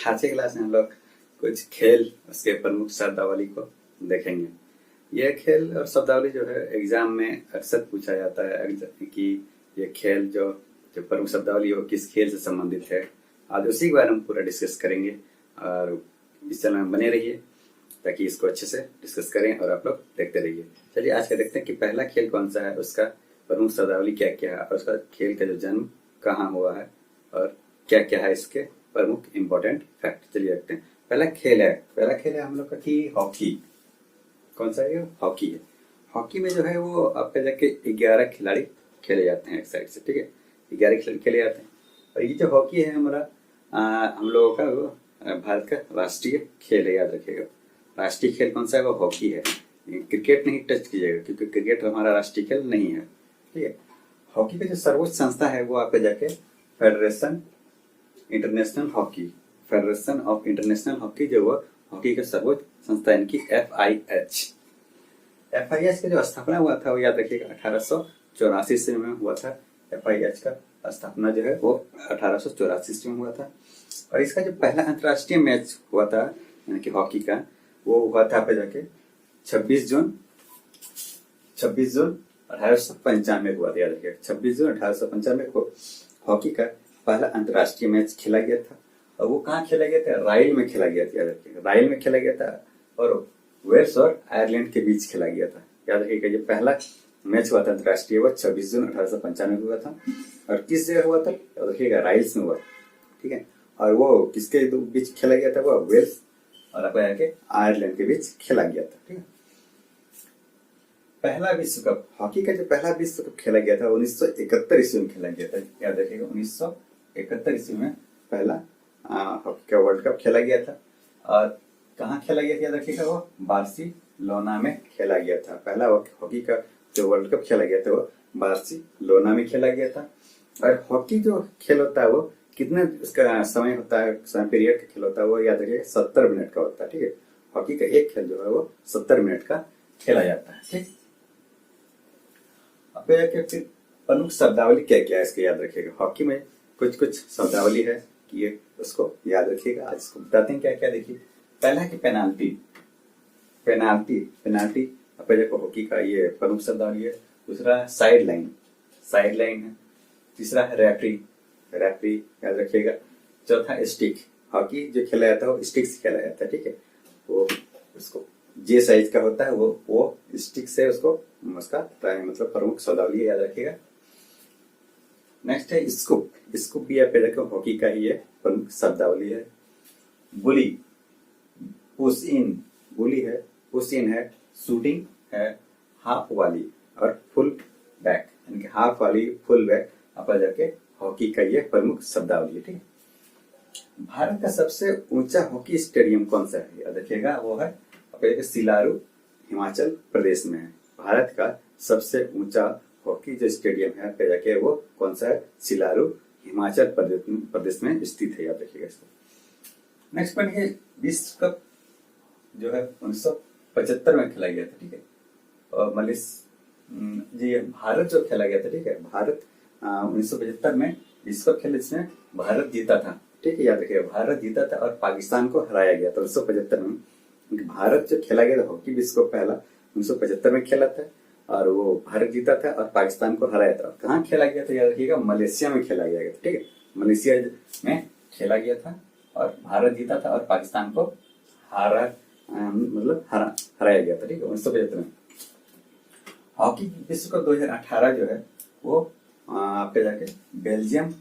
आज के क्लास में हम लोग कुछ खेल उसके प्रमुख शब्दावली को देखेंगे। यह खेल और शब्दावली जो है एग्जाम में अक्सर पूछा जाता है कि ये खेल जो जो प्रमुख शब्दावली हो किस खेल से संबंधित है। आज उसी के बारे में पूरा डिस्कस करेंगे और इस चैनल में बने रहिए ताकि इसको अच्छे से डिस्कस करें और आप लोग देखते रहिए। चलिए आज का देखते हैं कि पहला खेल कौन सा है, उसका प्रमुख शब्दावली क्या क्या है और उसका खेल का जो जन्म कहाँ हुआ है और क्या क्या है इसके प्रमुख इंपॉर्टेंट फैक्ट। चलिए देखते हैं। पहला खेल है हम लोग का कि हॉकी। कौन सा है? हॉकी है। हॉकी में जो है वो आपके जाके 11 खिलाड़ी खेले जाते हैं एक साइड से, ठीक है। 11 खिलाड़ी खेले जाते हैं और ये जो हॉकी है हमारा हम लोगों का वो भारत का राष्ट्रीय खेल है, याद रखिएगा। राष्ट्रीय खेल कौन सा है? वो हॉकी है। क्रिकेट नहीं टच कीजिएगा क्योंकि क्रिकेट हमारा राष्ट्रीय खेल नहीं है, ठीक है। हॉकी का जो सर्वोच्च संस्था है वो आपके जाके federation international hockey, federation of international hockey जो हुआ हॉकी का सर्वोच्च संस्था इनकी FIH का जो स्थापना हुआ था वो याद रखिएगा 1884 ईस्वी में हुआ था। FIH का स्थापना जो है वो 1884 ईस्वी में हुआ था और इसका जो पहला अंतर्राष्ट्रीय मैच हुआ था यानी कि हॉकी का वो हुआ था पे जाके 26 जून 1895 हुआ था, याद रखिएगा। 26 जून 1895 को हॉकी का पहला अंतर्राष्ट्रीय मैच खेला गया था और वो कहाँ खेला गया था? राइल में खेला गया था, याद रखिएगा। राइल में खेला गया था और वेल्स और आयरलैंड के बीच खेला गया था, याद रखिएगा। ये पहला मैच हुआ था अंतर्राष्ट्रीय, वो 26 जून 1895 हुआ था और किस जगह हुआ था? याद रखिएगा, राइल्स में हुआ, ठीक है। और वो किसके बीच खेला गया था? वो वेल्स और आपके आयरलैंड के बीच खेला गया था, ठीक है। पहला विश्व कप, हॉकी का जो पहला विश्व कप खेला गया था 1971 ईस्वी में खेला गया था, याद रखिएगा। 1971 ईस्वी में पहला हॉकी का वर्ल्ड कप खेला गया था और कहाँ खेला गया था? याद रखिएगा, वो बार्सिलोना में खेला गया था। पहला हॉकी का जो वर्ल्ड कप खेला गया था वो बार्सिलोना में खेला गया था। और हॉकी जो खेल होता है वो कितने उसका समय होता है, समय पीरियड का खेल होता है वो याद रखिएगा 70 मिनट का होता है, ठीक है। हॉकी का एक खेल जो है वो 70 मिनट का खेला जाता है, ठीक। अब फिर प्रमुख शब्दावली क्या क्या है इसके याद रखिएगा। हॉकी में कुछ शब्दावली है कि ये उसको याद रखिएगा। आज इसको बताते हैं क्या क्या। देखिए, पहला है कि पेनाल्टी अपने देखो हॉकी का ये प्रमुख शब्दावली है। दूसरा साइड लाइन है। तीसरा है रेफरी याद रखिएगा। चौथा स्टिक, हॉकी जो खेला जाता है वो स्टिक से खेला जाता है, ठीक है। वो उसको जे साइज का होता है वो स्टिक से उसका मतलब प्रमुख शब्दावली याद रखिएगा। नेक्स्ट है स्कूप भी आप देखो हॉकी का ही है प्रमुख शब्दावली है। बुली पुश इन है। शूटिंग है। हाफ वाली और फुल बैक यानी कि हाफ वाली फुल बैक आप जाके हॉकी का ये प्रमुख शब्दावली है, ठीक है। भारत का सबसे ऊंचा हॉकी स्टेडियम कौन सा है? याद रखिएगा, वो है सिलारू, हिमाचल प्रदेश में है। भारत का सबसे ऊंचा हॉकी जो स्टेडियम है पे जाके वो कौन सा है? सिलारू, हिमाचल प्रदेश में स्थित है, याद रखिएगा इसको। नेक्स्ट पॉइंट है विश्व कप जो है 1975 में खेला गया था, ठीक है। और भारत जो खेला गया था, ठीक है। भारत 1975 में विश्व कप खेला जिसमें भारत जीता था, ठीक है, याद रखिएगा। भारत जीता था और पाकिस्तान को हराया गया था 1975 में। भारत जो खेला गया था हॉकी विश्व कप पहला 1975 में खेला था और वो भारत जीता था और पाकिस्तान को हराया था। कहाँ खेला गया था? याद रखिएगा, मलेशिया में खेला गया था, ठीक है। मलेशिया में खेला गया था और भारत जीता था और पाकिस्तान को हराया गया था, ठीक है, 1975 में। हॉकी विश्व कप 2018 जो है वो आपके जाके बेल्जियम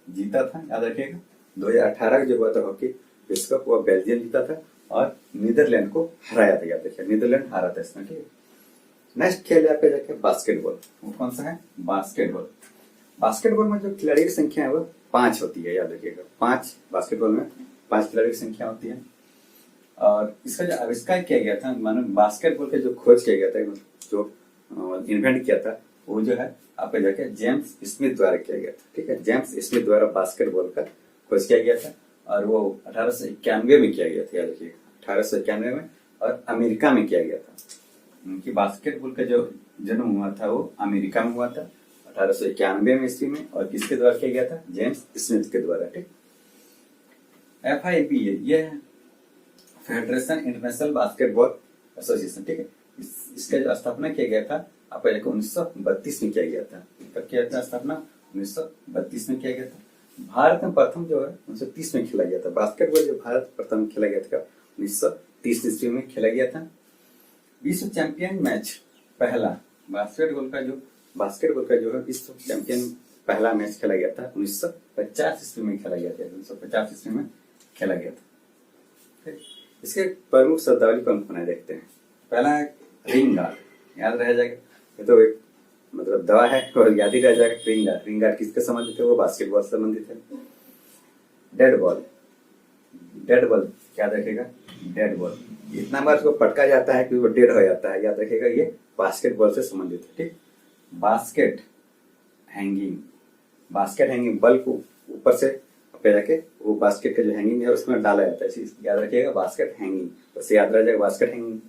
जीता था, याद रखिएगा। 2018 जो हुआ था हॉकी विश्व कप वो बेल्जियम जीता था और नीदरलैंड को हराया था, याद रखिए। नीदरलैंड हारा था इसमें, ठीक है। नेक्स्ट खेल है पे जाके बास्केटबॉल। वो कौन सा है? बास्केटबॉल में जो खिलाड़ी की संख्या है वो 5 होती है, याद रखिएगा। 5 बास्केटबॉल में 5 खिलाड़ी की संख्या होती है और इसका जो आविष्कार किया गया था, मानो बास्केटबॉल का जो खोज किया गया था, जो इन्वेंट किया था वो जो है आपके जाके जेम्स स्मिथ द्वारा किया गया था, ठीक है। जेम्स स्मिथ द्वारा बास्केटबॉल का खोज किया गया था और वो 1891 में किया गया था, याद रखिएगा। 1891 में और अमेरिका में किया गया था। उनकी बास्केटबॉल का जो जन्म हुआ था वो अमेरिका में हुआ था 1891 में ईस्वी में। और किसके द्वारा किया गया था? जेम्स स्मिथ के द्वारा, ठीक। FIBA ये है फेडरेशन इंटरनेशनल बास्केटबॉल एसोसिएशन, ठीक है। इसका जो स्थापना किया गया था आपका 1932 में किया गया था। कब किया था स्थापना? 1932 में किया गया था। भारत में प्रथम जो है 1930 में खेला गया था। बास्केटबॉल जो भारत प्रथम खेला गया था 1930 ईस्वी में खेला गया था। विश्व चैंपियन मैच पहला बास्केटबॉल का जो है विश्व चैंपियन पहला मैच खेला गया था 1950 ईस्वी में खेला गया था। 1950 ईस्वी में खेला गया था। इसके प्रमुख शब्दावली प्रमुख बनाए देखते हैं। पहला है रिंग गार्ड, याद रह जाएगा, ये तो एक मतलब दवा है और याद ही रह जाएगा। रिंग गार्ड किसके संबंधित है? वो बास्केटबॉल से संबंधित है। डेड बॉल याद रखेगा, डेड बॉल इतना बार उसको पटका जाता है कि वो डेड हो जाता है, याद रखेगा, ये बास्केटबॉल से संबंधित है, ठीक। बास्केट हैंगिंग बल को ऊपर से जाके वो बास्केट का जो हैंगिंग है उसमें डाला जाता है, याद रखिएगा, बास्केट हैंगिंग, बस याद रह जाएगा बास्केट हैंगिंग।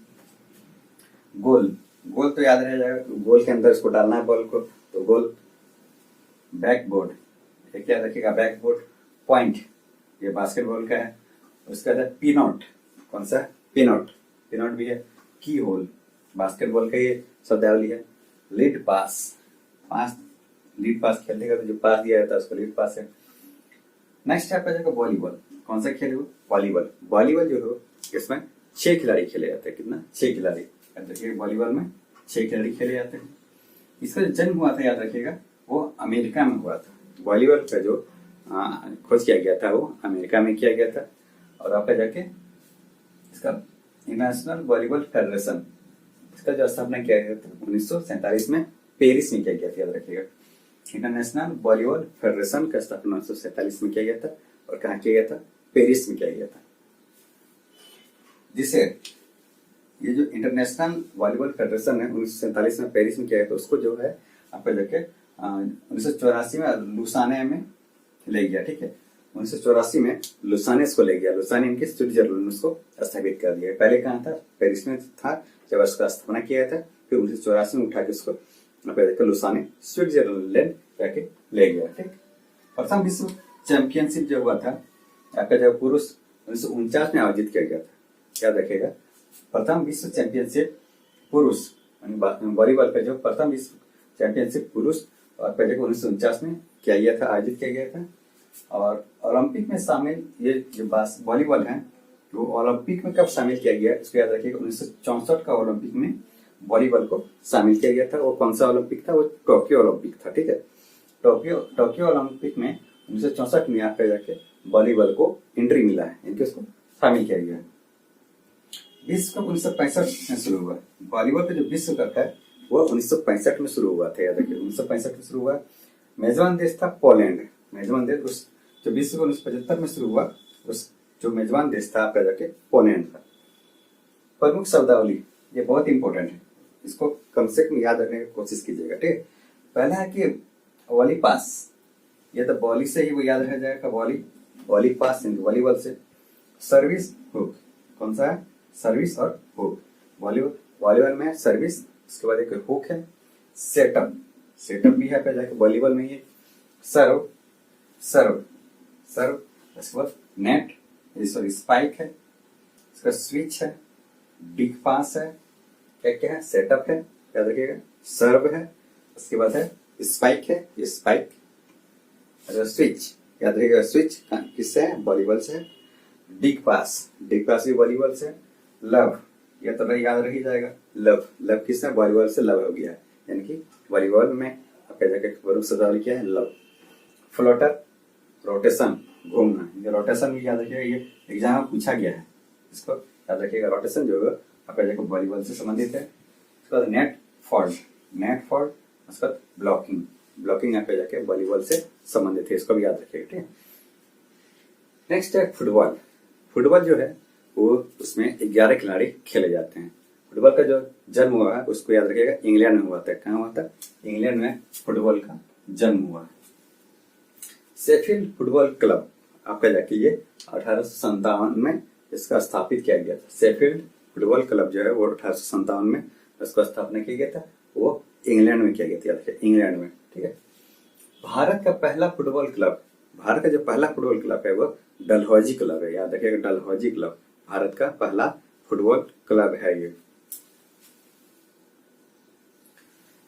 गोल तो याद रह जाएगा, गोल के अंदर इसको डालना है बॉल को, तो गोल। बैकबोर्ड एक याद रखिएगा, बैकबोर्ड। पॉइंट ये बास्केटबॉल का है। उसके बाद पिनॉट, कौन सा? पिनॉट भी है। की होल बास्केटबॉल का ये शब्दावली है। लीड पास खेलने का तो जो पास दिया जाता है उसको लीड पास है। नेक्स्ट है आपका वॉलीबॉल। कौन सा खेल है वो? वॉलीबॉल जो है इसमें 6 खिलाड़ी खेले जाते हैं। कितना? 6 खिलाड़ी। देखिए वॉलीबॉल में 6 खिलाड़ी खेले जाते हैं। इसका जो जन्म हुआ था याद रखिएगा, वो अमेरिका में हुआ था। वॉलीबॉल का जो खोज किया गया था वो अमेरिका में किया गया था। और आपका जाके इसका इंटरनेशनल वॉलीबॉल फेडरेशन, इसका जो स्थापना किया गया था 1947 में पेरिस में किया गया था, याद रखिएगा। इंटरनेशनल वॉलीबॉल फेडरेशन का स्थापना 1947 में किया गया था। और कहाँ किया गया था? पेरिस में किया गया था। जिसे ये जो इंटरनेशनल वॉलीबॉल फेडरेशन है 1947 में पेरिस में किया गया था, उसको जो है आपका जाके 1984 में लुसाने में ले गया, ठीक है। 1984 में लुसाने को ले गया। लुसाने इनके स्विट्जरलैंड में उसको स्थापित कर दिया। पहले कहाँ था? पेरिस में था जब उसका स्थापना किया गया था। फिर 1984 में उठा के उसको लुसाने स्विट्जरलैंड जाके ले गया, ठीक। प्रथम विश्व चैंपियनशिप जो हुआ था आपका जब पुरुष 1949 में आयोजित किया गया था, याद रखेगा। प्रथम विश्व चैंपियनशिप पुरुष वॉलीबॉल का जो प्रथम विश्व चैंपियनशिप पुरुष और पहले 1949 में किया गया था, आयोजित किया गया था। और ओलंपिक में शामिल ये जो वॉलीबॉल है वो ओलंपिक में कब शामिल किया गया इसको याद रखिएगा। 1964 का ओलंपिक में वॉलीबॉल को शामिल किया गया था। वो कौन सा ओलंपिक था? वो टोक्यो ओलंपिक था, ठीक है। टोक्यो ओलंपिक में 1964 में आकर जाके वॉलीबॉल को एंट्री मिला है, इनके उसको शामिल किया गया है। विश्व कप 1965 में शुरू हुआ। वॉलीबॉल का जो विश्व कप है वो 1965 में शुरू हुआ था, याद रखिए। 1965 में शुरू हुआ। मेजबान देश था पोलैंड। मेजबान देश उस जो विश्व कप 1975 में शुरू हुआ, उस जो मेजबान देश था आपका जाके पोलैंड था। प्रमुख शब्दावली ये बहुत इंपॉर्टेंट है, इसको कम से कम याद रखने की कोशिश कीजिएगा, ठीक। पहला है कि वॉली पास, ये तो वॉली से ही वो याद रह जाएगा। वॉली पास वॉलीबॉल से। सर्विस हुक, कौन सा है? सर्विस और हुक। वॉलीबॉल में सर्विस, उसके बाद एक हुक है। सेटअप भी है पे जाके वॉलीबॉल में। ये सर्व, उसके बाद नेट, सॉरी स्पाइक है, इसका स्विच है, बिग पास है, क्या है? सेटअप है, याद रखिएगा। सर्व है, उसके बाद है स्पाइक है, ये स्पाइक। स्विच याद रखिएगा, स्विच किससे है? वॉलीबॉल से है। बिग पास भी वॉलीबॉल से। लव, ये तो याद रही जाएगा। लव किससे? वॉलीबॉल से लव हो गया है, यानी कि वॉलीबॉल में आपका जाके शब्दावली क्या है? लव। फ्लोटर, रोटेशन, घूमना, ये रोटेशन भी याद रखिएगा, ये एग्जाम में पूछा गया है, इसको याद रखिएगा। रोटेशन जो है आपका जाके वॉलीबॉल से संबंधित है। उसके बाद नेट फॉल्ट, उसके बाद ब्लॉकिंग आपका जाके वॉलीबॉल से संबंधित है, इसको भी याद रखिएगा, ठीक है। नेक्स्ट है फुटबॉल जो है वो उसमें 11 खिलाड़ी खेले जाते हैं। फुटबॉल का जो जन्म हुआ है उसको याद रखिएगा, इंग्लैंड में हुआ था। कहाँ हुआ था? इंग्लैंड में फुटबॉल का जन्म हुआ। शेफील्ड फुटबॉल क्लब आपका जाके ये 1857 में इसका स्थापित किया गया था। शेफील्ड फुटबॉल क्लब जो है वो 1857 में इसका स्थापना किया गया था। वो इंग्लैंड में किया गया था, इंग्लैंड में, ठीक है। भारत का पहला फुटबॉल क्लब भारत का जो पहला फुटबॉल क्लब है वो डलहौजी क्लब है, याद रखिएगा, डलहौजी क्लब भारत का पहला फुटबॉल क्लब है ये।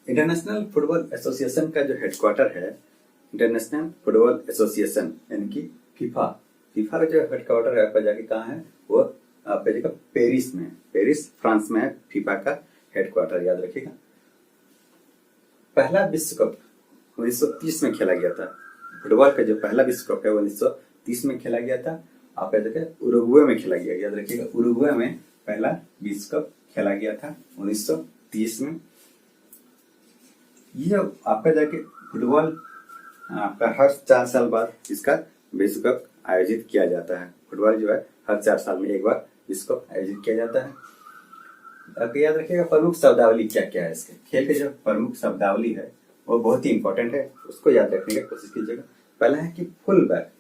इंटरनेशनल फुटबॉल एसोसिएशन का जो हेडक्वार्टर है, इंटरनेशनल फुटबॉल एसोसिएशन यानी कि फीफा, फीफा का जो हेडक्वार्टर है आपका जाके कहाँ है, वो आपका जगह पेरिस में, पेरिस फ्रांस में है फीफा का हेडक्वार्टर, याद रखिएगा। पहला विश्व कप 1930 में खेला गया था, फुटबॉल का जो पहला विश्व कप है वो 1930 में खेला गया था, आपका जगह उरुग्वे में खेला गया, याद रखिएगा, उरुग्वे में पहला विश्व कप खेला गया था 1930 में। ये आपका जाके फुटबॉल आपका हर 4 साल बाद इसका विश्व कप आयोजित किया जाता है, फुटबॉल जो है हर 4 साल में एक बार विश्व कप आयोजित किया जाता है। आपको याद रखिएगा प्रमुख शब्दावली क्या क्या है इसके, खेल के जो प्रमुख शब्दावली है वो बहुत ही इंपॉर्टेंट है, उसको याद रखने की कोशिश कीजिएगा। पहला है कि फुल बैक,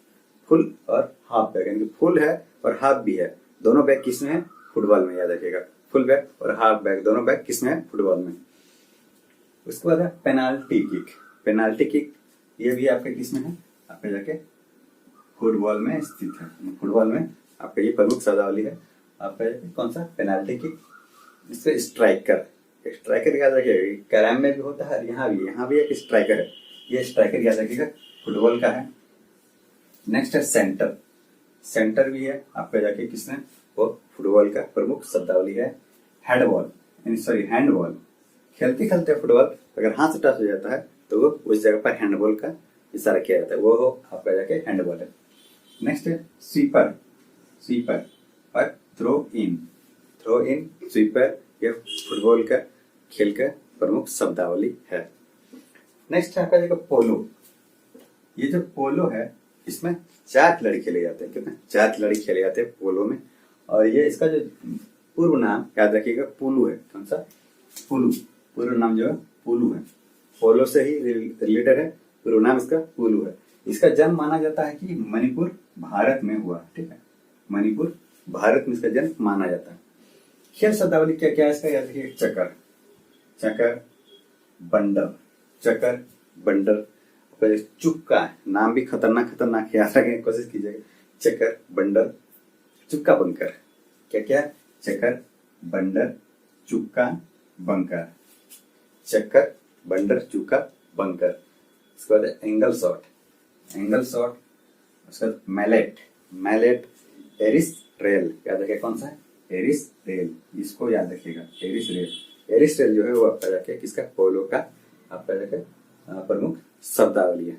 फुल और हाफ बैक, यानी कि फुल है और हाफ भी है, दोनों बैक किसमें है, फुटबॉल में, याद रखिएगा, फुल बैक और हाफ बैक दोनों बैक किसमें है, फुटबॉल में। उसके बाद है पेनाल्टी किक, पेनाल्टी किक ये भी आपके किसमें है, आपके जाके फुटबॉल में स्थित है, फुटबॉल में आपका ये प्रमुख शब्दावली है। आपका कौन सा, पेनाल्टी किक। इससे स्ट्राइकर, स्ट्राइकर याद रखिएगा, कैरम में भी होता है, यहाँ भी एक स्ट्राइकर है, ये स्ट्राइकर याद रखिएगा फुटबॉल का है। नेक्स्ट है सेंटर, सेंटर भी है आपका जाके किसमें, वो फुटबॉल का प्रमुख शब्दावली है। हैंडबॉल यानी सॉरी हैंडबॉल, खेलते खेलते फुटबॉल अगर हाथ से टच हो जाता है तो वो उस जगह पर हैंडबॉल का इशारा किया जाता है, वो हो आपका जाके हैंडबॉल है। नेक्स्ट है स्वीपर, स्वीपर और throw in, throw in, sweeper, ये फुटबॉल का खेल का प्रमुख शब्दावली है। नेक्स्ट है आपका देखो पोलो, ये जो पोलो है इसमें 4 खिलाड़ी खेले जाते हैं, कितने, 4 खिलाड़ी खेले जाते हैं पोलो में, और ये इसका जो पूर्व नाम याद रखिएगा पुलू है, कौन सा, पुलू, पूर्व नाम जो है पुलू है, पोलो से ही रिलेटेड है, पूर्व नाम इसका पुलू है। इसका जन्म माना जाता है कि मणिपुर भारत में हुआ, ठीक है, मणिपुर भारत में इसका जन्म माना जाता है। खेल शब्दावली क्या क्या है इसका, याद रखिए, चक्कर, चक्कर, बंडर, चक्कर, बंडर, चुक्का, नाम भी खतरनाक खतरनाक याद रखने की कोशिश कीजिएगा, चक्कर, बंडर, चुक्का, बंकर, क्या क्या, चक्कर, बंडर, चुक्का, बंकर, चक्कर, बंडर, चुक्का, बंकर। उसके बाद एंगल शॉट, एंगल शॉट, उसके बाद मैलेट, मैलेट, एरिस रेल, याद रखिए कौन सा है, एरिस रेल, इसको याद रखिएगा, एरिस रेल, एरिस रेल जो है वो आपका जाके किसका, पोलो का आपका जाके प्रमुख शब्दावली है।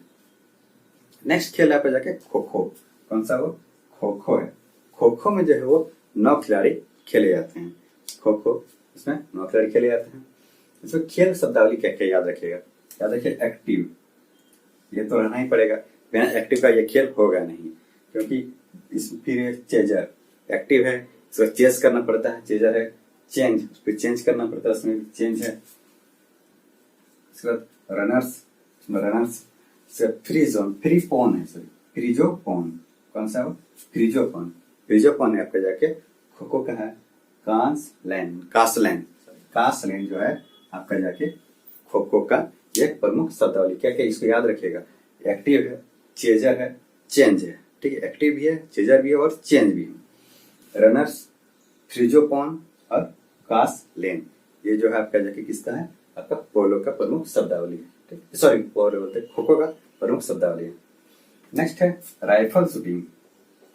नेक्स्ट खेल आपका जाके खो खो, कौन सा, वो खो खो है। खो खो में जो है वो 9 खिलाड़ी खेले जाते हैं, खो खो इसमें 9 खिलाड़ी खेले जाते हैं। इसमें खेल शब्दावली क्या क्या याद रखिएगा, याद रखिए एक्टिव, ये तो रहना ही पड़ेगा, बिना एक्टिव का ये खेल होगा नहीं, क्योंकि इस फिर चेजर, एक्टिव है इसको चेंज करना पड़ता है, चेजर है चेंज, उसको चेंज करना पड़ता है, उसमें चेंज है। इसके बाद रनर्स, इसमें रनर्स, फ्री जोन, फ्री पोन है, सॉरी फ्रीजो पोन, कौन सा, वो फ्रीजोपोन, फ्रीजोपोन है आपका जाके खो खो का है। कांस लैंड, कासलैंड, कासलैंड जो है आपका जाके खो खो का एक प्रमुख शब्दावली, क्या क्या इसको याद रखिएगा, एक्टिव है, चेजर है, चेंज है, ठीक है, एक्टिव भी है, चेजर भी है और चेंज भी है। रनर्स, फ्रीजोपोन और कास लेन, ये जो है आपका जाके किसका है, आपका पोलो का प्रमुख शब्दावली है, ठीक, सॉरी पोलो बोलते खो खो का प्रमुख शब्दावली है। नेक्स्ट है राइफल शूटिंग,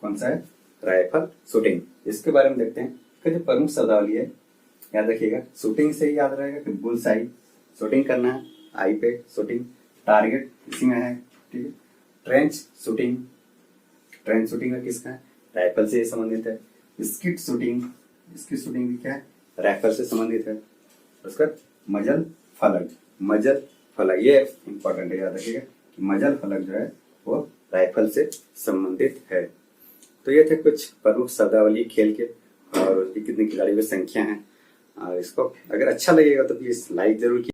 कौन सा है, राइफल शूटिंग, इसके बारे में देखते हैं। इसका जो प्रमुख शब्दावली है याद रखिएगा, शूटिंग से ही याद रहेगा कि बुल्स आई, शूटिंग करना है, आई पे शूटिंग, टारगेट इसी में है, ठीक है। ट्रेंच शूटिंग, ट्रेंच शूटिंग में किसका है, राइफल से संबंधित है। स्किट शूटिंग, स्किट शूटिंग भी क्या है, राइफल से संबंधित है। उसका मजल फलक, मजल फलक, ये इंपॉर्टेंट है, याद रखिएगा कि मजल फलक जो है वो राइफल से संबंधित है। तो ये थे कुछ प्रमुख शब्दावली खेल के, और उसकी कितनी खिलाड़ी में संख्या है। और इसको अगर अच्छा लगेगा तो प्लीज लाइक जरूर कीजिए।